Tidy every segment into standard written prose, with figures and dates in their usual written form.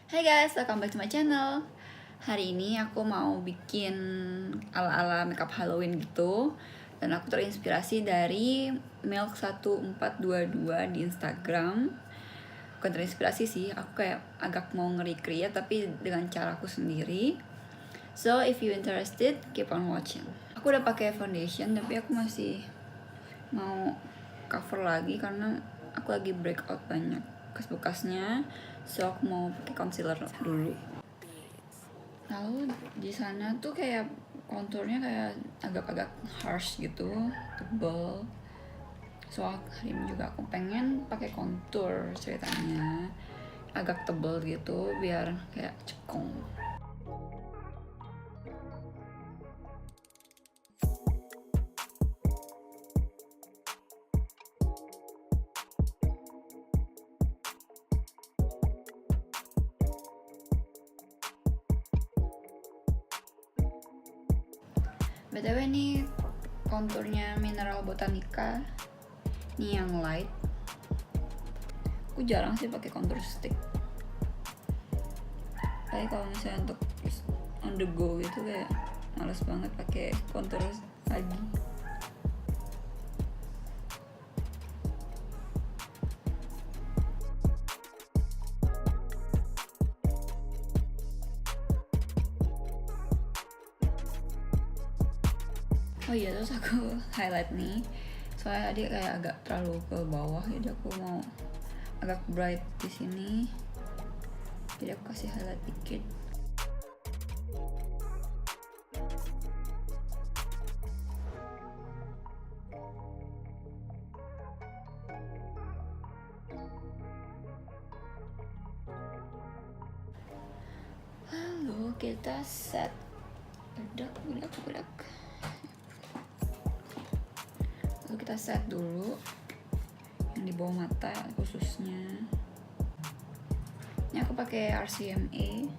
Hai guys, welcome back to my channel. Hari ini aku mau bikin ala-ala makeup Halloween gitu. Dan aku terinspirasi dari milk1422 di Instagram. Bukan terinspirasi sih, aku kayak agak mau nge-recreate tapi dengan caraku sendiri. So if you interested, keep on watching. Aku udah pakai foundation tapi aku masih mau cover lagi karena aku lagi breakout banyak bekas-bekasnya. So aku mau pakai concealer dulu. Lalu di sana tuh kayak konturnya kayak agak-agak harsh gitu, tebal. So hari ini juga aku pengen pakai kontur ceritanya agak tebal gitu biar kayak cekung. BTW ini konturnya Mineral Botanica. Ini yang light. Aku jarang sih pakai kontur stick. Tapi kalau misalnya untuk on the go gitu kayak males banget pakai kontur lagi. Oh iya, terus aku highlight nih. Soalnya tadi kayak agak terlalu ke bawah, jadi aku mau agak bright di sini. Jadi aku kasih highlight dikit. Lalu kita set. Bedak. Lalu kita set dulu yang di bawah mata khususnya. Ini aku pakai RCMA.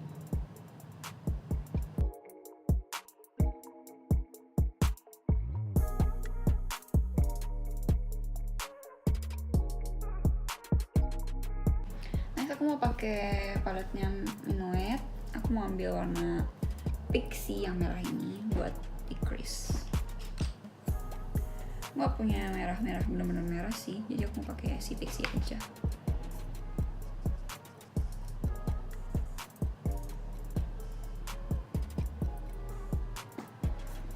Next aku mau pakai paletnya Minuet. Aku mau ambil warna Pixie yang merah ini buat di crease. Gak punya merah-merah bener-bener merah sih, jadi aku mau pakai si Pixie aja.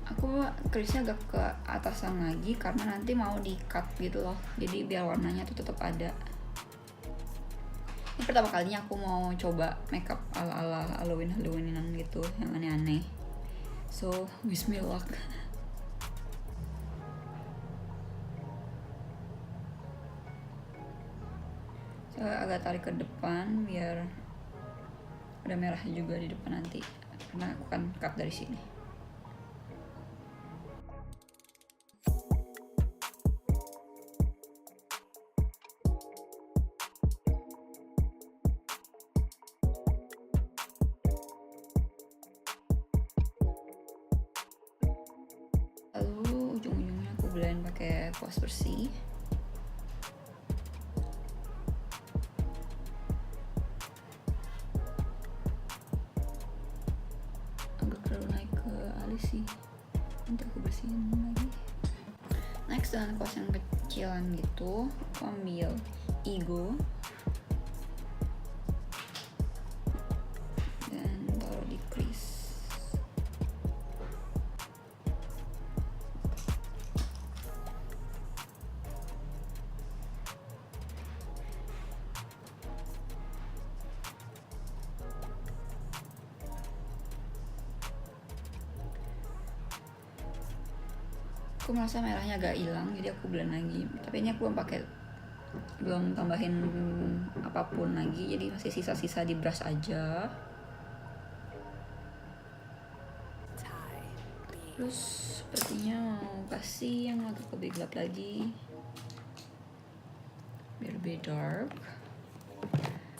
Aku crease-nya agak ke atasan lagi karena nanti mau di cut gitu loh, jadi biar warnanya tuh tetap ada. Ini pertama kalinya aku mau coba makeup ala-ala Halloween-Halloweenan gitu, yang aneh-aneh. So, wish me luck. So, agak tarik ke depan biar ada merah juga di depan nanti, karena aku kan cut dari sini. Lalu ujung-ujungnya aku blend pakai kuas bersih. Agak terlalu naik ke alis sih, nanti aku bersihin lagi. Next dengan kuas yang kecilan gitu, aku ambil Ego dan taruh di crease. Aku merasa merahnya agak hilang, jadi aku blend lagi. Tapi ini aku belum tambahin apapun lagi, jadi masih sisa-sisa di brush aja. Terus sepertinya mau kasih yang agak lebih gelap lagi, biar lebih dark.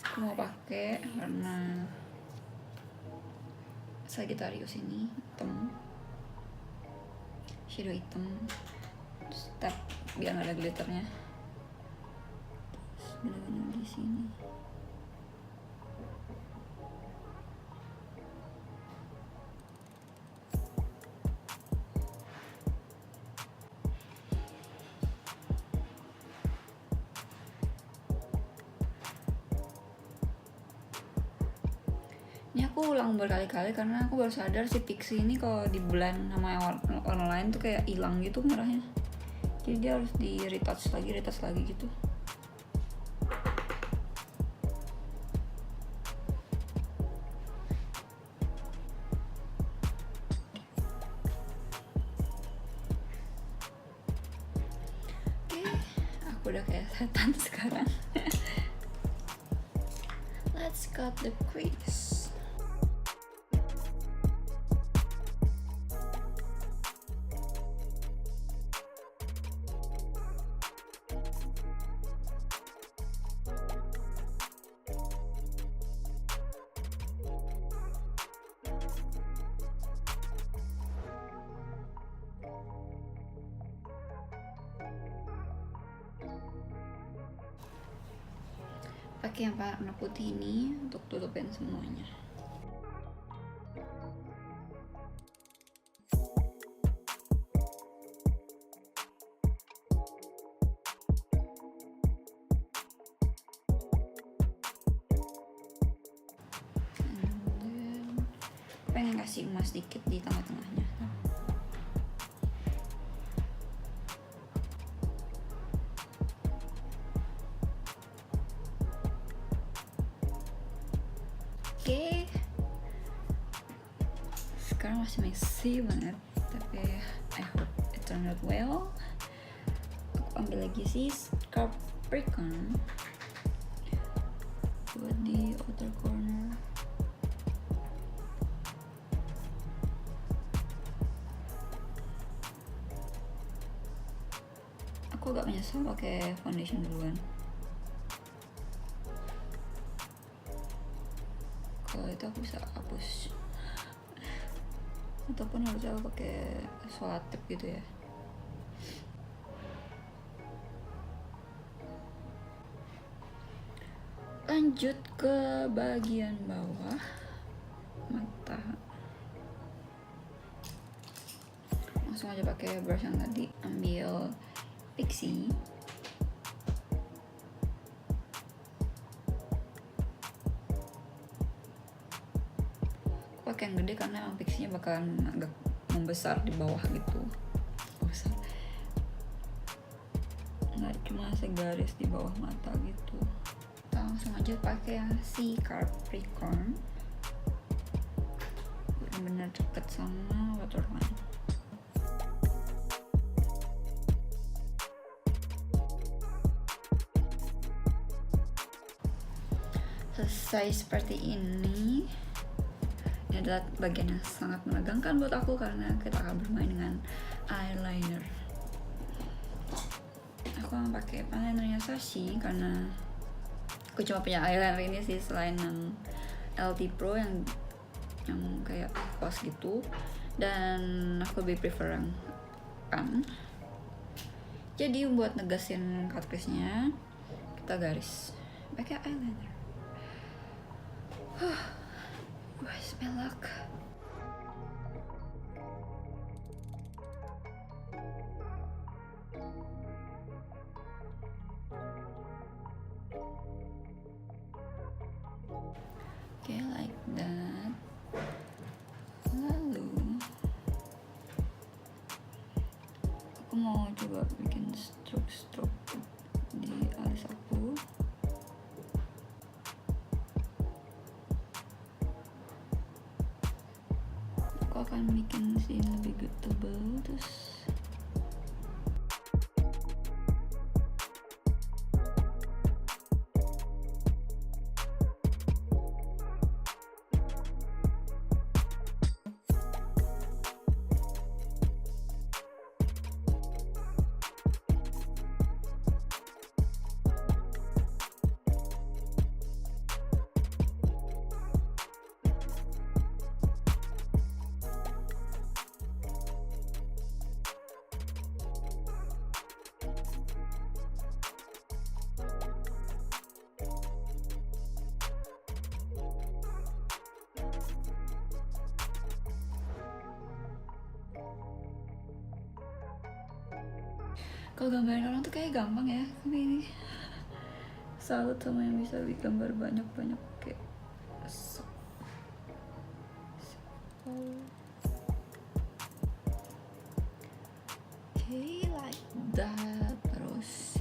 Aku mau pakai warna Sagittarius ini, hitam. Shadow hitam, terus tap biar nggak ada glitternya. Terus bener-bener di sini. Ini aku ulang berkali-kali karena aku baru sadar si Pixie ini kalau di blend sama yang warna lain tuh kayak hilang gitu merahnya. Jadi dia harus di retouch lagi gitu. Oke, aku udah kayak setan sekarang. Let's cut the crease. Pakai yang warna putih ini untuk tutupin semuanya. Pengen kasih emas dikit di tengah-tengahnya. Oke, sekarang masih messy banget, tapi I hope it turned out well. Aku ambil lagi si Capricorn buat di outer corner. Aku agak menyesal pakai foundation duluan. Kalau itu aku bisa hapus, ataupun harusnya aku pakai selotip gitu ya. Lanjut ke bagian bawah mata, langsung aja pakai brush yang tadi. Ambil Pixie, pakai yang gede karena emang Pixie-nya bakalan agak membesar di bawah gitu. Besar, nggak cuma segaris di bawah mata gitu. Kita langsung aja pakai yang si Capricorn, bener-bener deket sama waterline. Selesai seperti ini. Ini adalah bagian yang sangat menegangkan buat aku karena kita akan bermain dengan eyeliner. Aku akan pakai eyelinernya Sashi karena aku cuma punya eyeliner ini sih, selain yang LT Pro yang kayak pos gitu, dan aku lebih prefer yang kan. Jadi buat negasin cut crease-nya, kita garis pakai eyeliner. Wish me luck. Okay, like that. Lalu aku mau coba bikin stroke-stroke di alis aku. Aku akan bikin sini lebih tebal, terus kalau gambarin orang tuh kayak gampang ya, tapi ini salut sama yang bisa gambar banyak-banyak kayak Okay, like that. Terus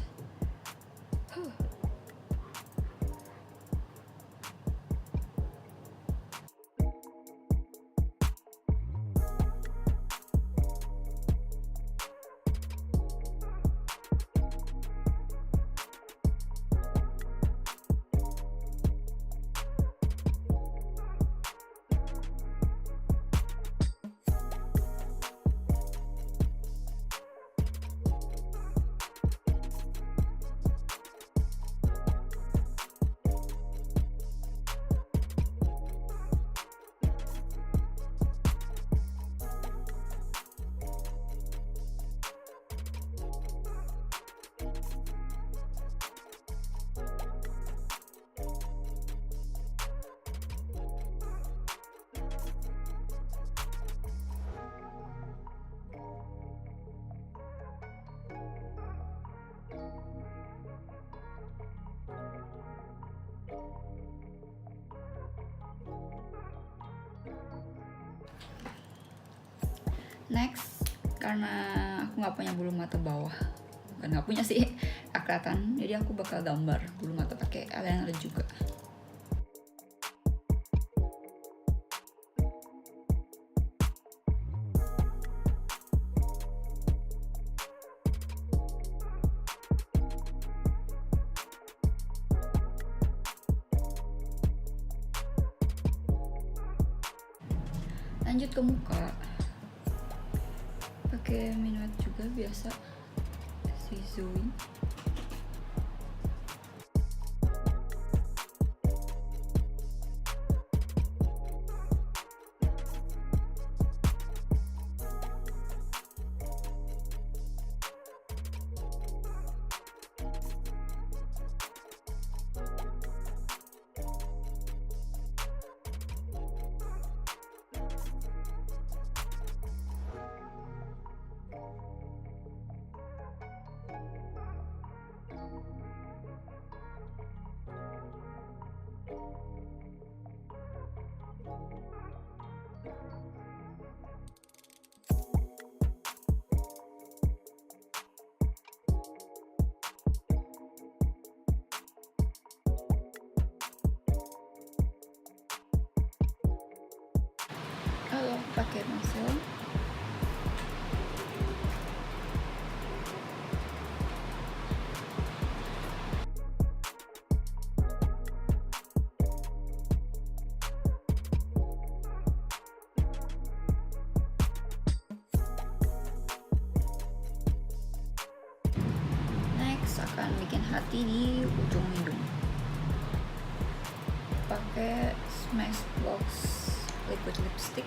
next, karena aku nggak punya bulu mata bawah, bukan nggak punya sih, nggak kelihatan, jadi aku bakal gambar bulu mata pakai eyeliner juga. Lanjut ke muka, pakai Minuet juga biasa, si Zoe. Kalau pakai masel, next akan bikin hati di ujung hidung, pakai Smashbox Liquid lipstick.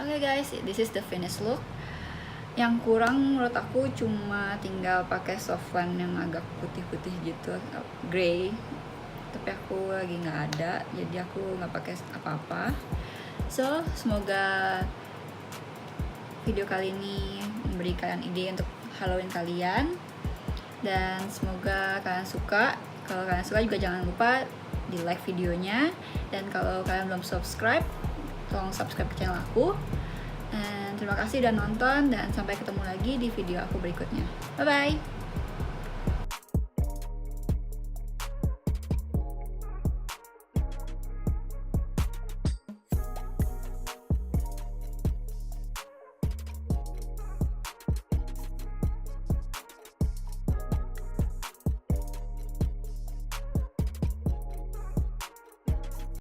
Oke guys, this is the finished look. Yang kurang menurut aku cuma tinggal pakai softlens yang agak putih-putih gitu, grey. tapi aku lagi nggak ada, jadi aku nggak pakai apa-apa. So semoga video kali ini memberi kalian ide untuk Halloween kalian, dan semoga kalian suka. Kalau kalian suka juga jangan lupa di like videonya, dan kalau kalian belum subscribe, tolong subscribe ke channel aku. Dan terima kasih udah nonton, dan sampai ketemu lagi di video aku berikutnya. Bye bye.